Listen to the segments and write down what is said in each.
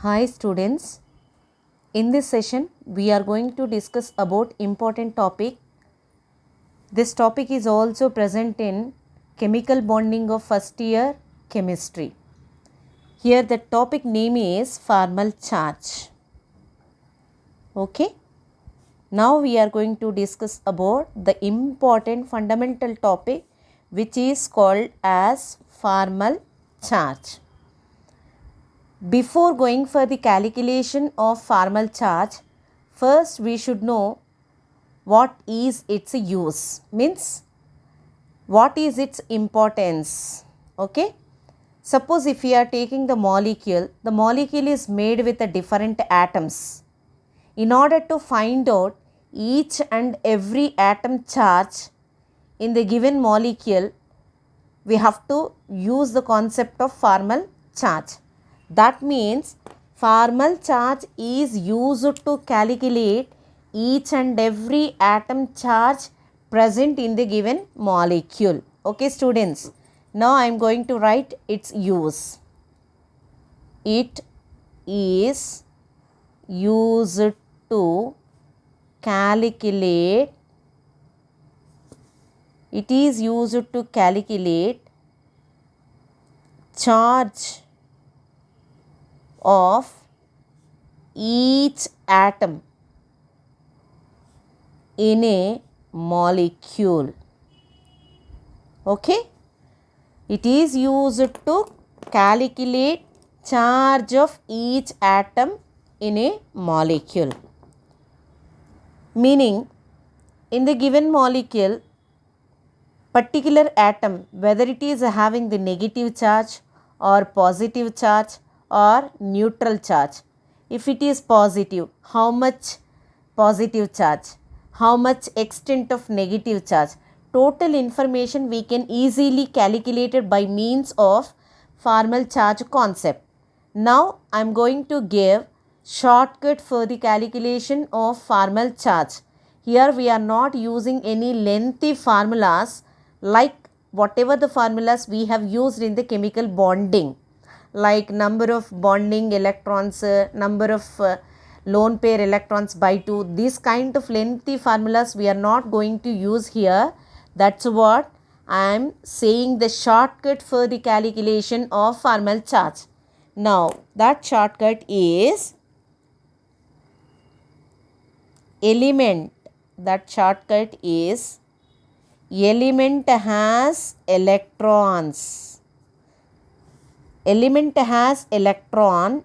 Hi students, in this session we are going to discuss about important topic. This topic is also present in chemical bonding of first year chemistry. Here the topic name is formal charge. Okay, now we are going to discuss about the important fundamental topic which is called as formal charge. Before going for the calculation of formal charge, first we should know what is its use, means what is its importance. Okay, suppose if we are taking the molecule is made with a different atoms. In order to find out each and every atom charge in the given molecule, we have to use the concept of formal charge. That means formal charge is used to calculate each and every atom charge present in the given molecule. Okay students, now I am going to write its use. It is used to calculate charge of each atom in a molecule. Okay, it is used to calculate charge of each atom in a molecule. Meaning, in the given molecule, particular atom, whether it is having the negative charge or positive charge or neutral charge. If it is positive, how much positive charge, how much extent of negative charge. Total information we can easily calculate it by means of formal charge concept. Now I am going to give shortcut for the calculation of formal charge. Here we are not using any lengthy formulas like whatever the formulas we have used in the chemical bonding, like number of bonding electrons, number of lone pair electrons by 2. This kind of lengthy formulas we are not going to use here. That's what I am saying, the shortcut for the calculation of formal charge. Now that shortcut is element. That shortcut is element has electrons. Element has electron.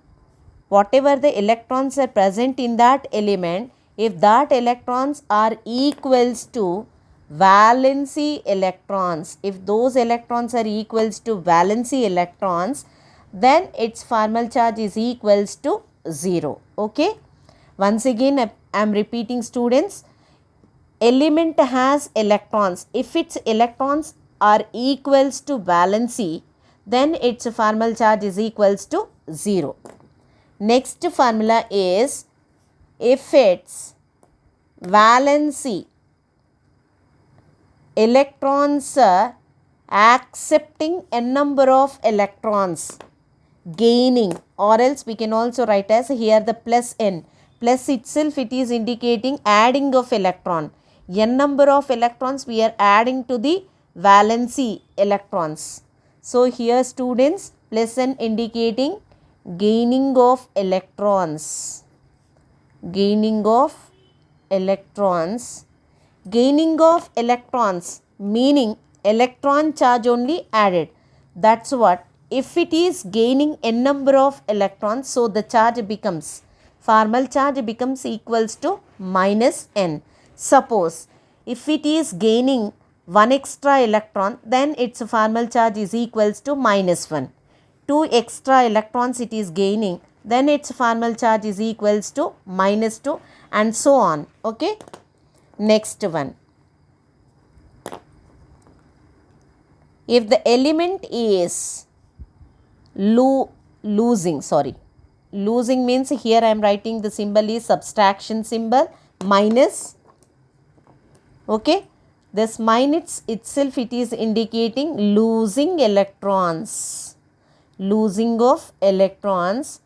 Whatever the electrons are present in that element, if that electrons are equals to valency electrons, if those electrons are equals to valency electrons, then its formal charge is equals to 0. Okay, once again I am repeating students, element has electrons. If its electrons are equals to valency, then its formal charge is equals to 0. Next formula is, if its valency electrons are accepting a number of electrons, gaining, or else we can also write as here the plus n. Plus itself it is indicating adding of electron. N number of electrons we are adding to the valency electrons. So here students, plus n indicating gaining of electrons. Gaining of electrons. Gaining of electrons meaning electron charge only added. That's what. If it is gaining n number of electrons, so the charge becomes, formal charge becomes equals to minus n. Suppose if it is gaining one extra electron, then its formal charge is equals to minus 1. 2 extra electrons it is gaining, then its formal charge is equals to minus 2, and so on. Okay, next one. If the element is losing means here I am writing the symbol is subtraction symbol, minus. Okay, this minus itself it is indicating losing electrons. Losing of electrons.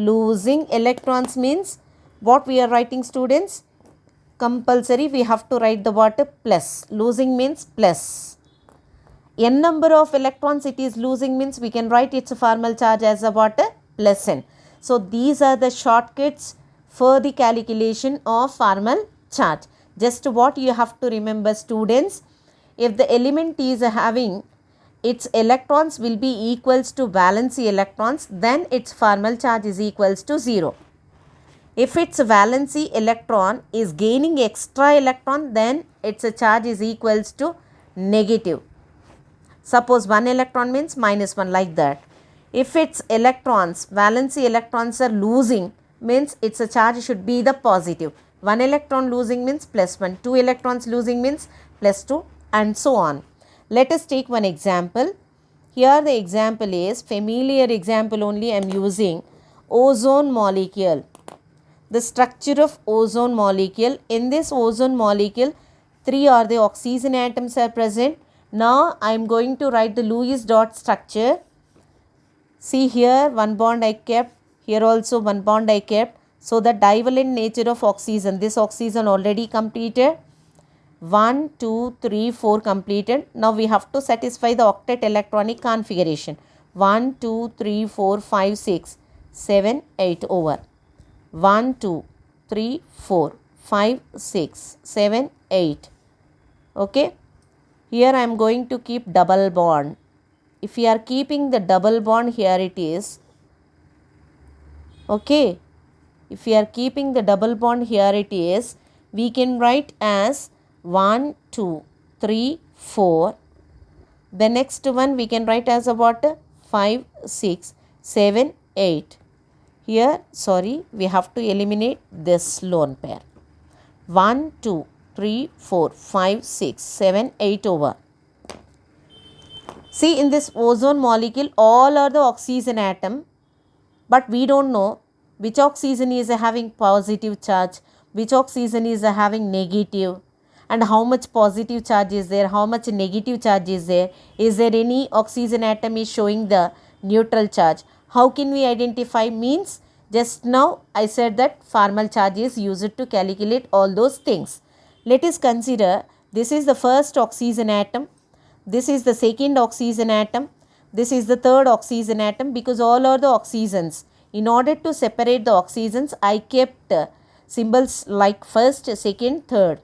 losing electrons means what we are writing, students? Compulsory we have to write the what? Plus. Losing means plus. N number of electrons it is losing means we can write its formal charge as a what? Plus n. So these are the shortcuts for the calculation of formal charge. Just what you have to remember, students, if the element is having its electrons will be equals to valency electrons, then its formal charge is equals to 0. If its valency electron is gaining extra electron, then its charge is equals to negative. Suppose 1 electron means minus 1, like that. If its electrons, valency electrons are losing, means its charge should be the positive. 1 electron losing means plus 1, 2 electrons losing means plus 2, and so on. Let us take one example. Here the example is familiar example only I am using. Ozone molecule. The structure of ozone molecule. In this ozone molecule, 3 are the oxygen atoms are present. Now I am going to write the Lewis dot structure. See here, one bond I kept, here also one bond I kept. So the divalent nature of oxygen, this oxygen already completed. 1, 2, 3, 4 completed. Now we have to satisfy the octet electronic configuration. 1, 2, 3, 4, 5, 6, 7, 8 over. 1, 2, 3, 4, 5, 6, 7, 8. Okay. Here I am going to keep double bond. If you are keeping the double bond, here it is. Okay. If you are keeping the double bond, here it is. We can write as 1, 2, 3, 4. The next one we can write as what? 5, 6, 7, 8. Here, sorry, we have to eliminate this lone pair. 1, 2, 3, 4, 5, 6, 7, 8 over. See, in this ozone molecule, all are the oxygen atom, but we don't know which oxygen is having positive charge, which oxygen is having negative, and how much positive charge is there, how much negative charge is there. Is there any oxygen atom is showing the neutral charge? How can we identify? Means just now I said that formal charge is used to calculate all those things. Let us consider this is the first oxygen atom, this is the second oxygen atom, this is the third oxygen atom, because all are the oxygens. In order to separate the oxygens, I kept symbols like first, second, third.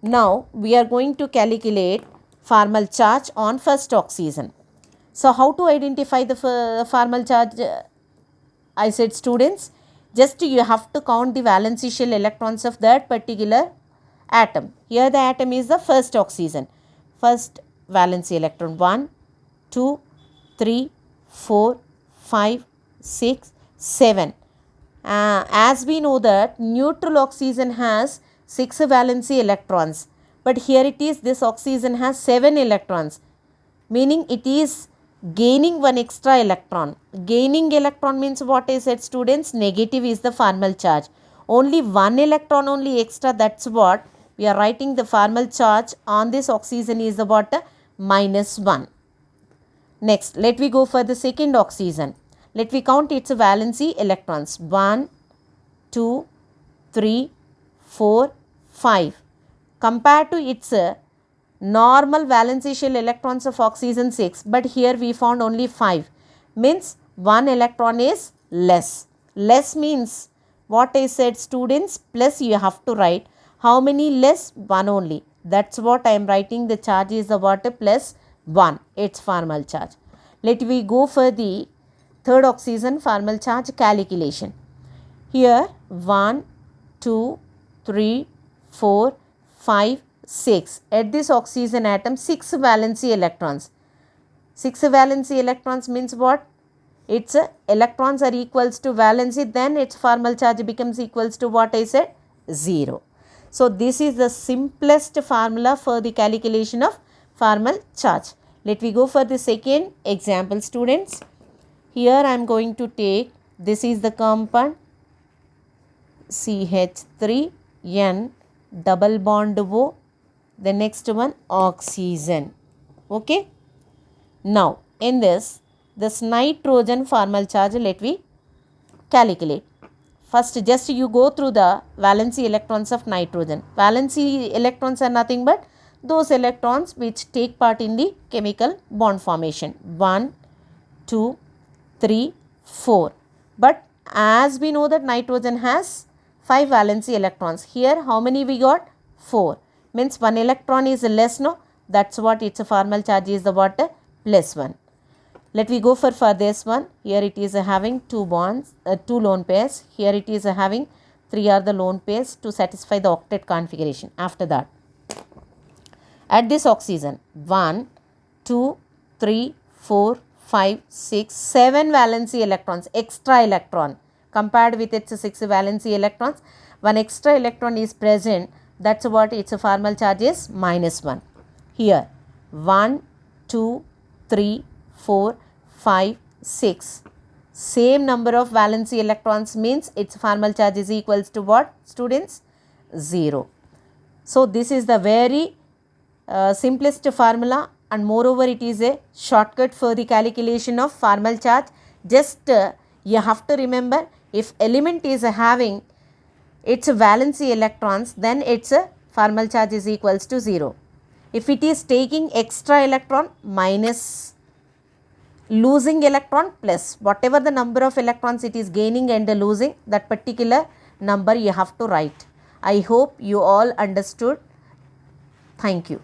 Now we are going to calculate formal charge on first oxygen. So how to identify the formal charge? I said, students, just you have to count the valency shell electrons of that particular atom. Here the atom is the first oxygen. First valency electron 1, 2, 3, 4, 5, 6, 7. As we know that neutral oxygen has 6 valency electrons, but here it is, this oxygen has 7 electrons, meaning it is gaining one extra electron. Gaining electron means what I said, students? Negative is the formal charge. Only 1 electron only extra, that's what we are writing the formal charge on this oxygen is the what? Minus 1. Next, let we go for the second oxygen. Let we count its valency electrons. 1, 2, 3, 4, 5. Compared to its normal valency shell electrons of oxygen 6, but here we found only 5. Means 1 electron is less. Less means what I said, students? Plus you have to write. How many less? 1 only. That's what I am writing. The charge is the what? Plus 1. Its formal charge. Let we go for the third oxygen formal charge calculation. Here 1, 2, 3, 4, 5, 6. At this oxygen atom 6 valency electrons. 6 valency electrons means what? Its electrons are equals to valency, then its formal charge becomes equals to what I said? 0. So this is the simplest formula for the calculation of formal charge. Let me go for the second example, students. Here I am going to take, this is the compound CH3N double bond O, the next one oxygen. Okay. Now in this nitrogen formal charge let we calculate. First, just you go through the valency electrons of nitrogen. Valency electrons are nothing but those electrons which take part in the chemical bond formation. 1, 2, 3, 4. But as we know that nitrogen has 5 valency electrons. Here how many we got? 4. Means 1 electron is less, no? That's what its formal charge is the what? Plus 1. Let me go for this one. Here it is having 2 bonds, 2 lone pairs. Here it is having 3 are the lone pairs to satisfy the octet configuration. After that, at this oxygen, 1, 2, 3, 4, 5, 6, 7 valency electrons, extra electron. Compared with its 6 valency electrons, 1 extra electron is present. That's what its formal charge is -1. Here 1, 2, 3, 4, 5, 6. Same number of valency electrons means its formal charge is equals to what, students? 0. So this is the very simplest formula, and moreover it is a shortcut for the calculation of formal charge. Just you have to remember, if element is having its valency electrons, then its formal charge is equals to 0. If it is taking extra electron, minus, losing electron, plus, whatever the number of electrons it is gaining and losing, that particular number you have to write. I hope you all understood. Thank you.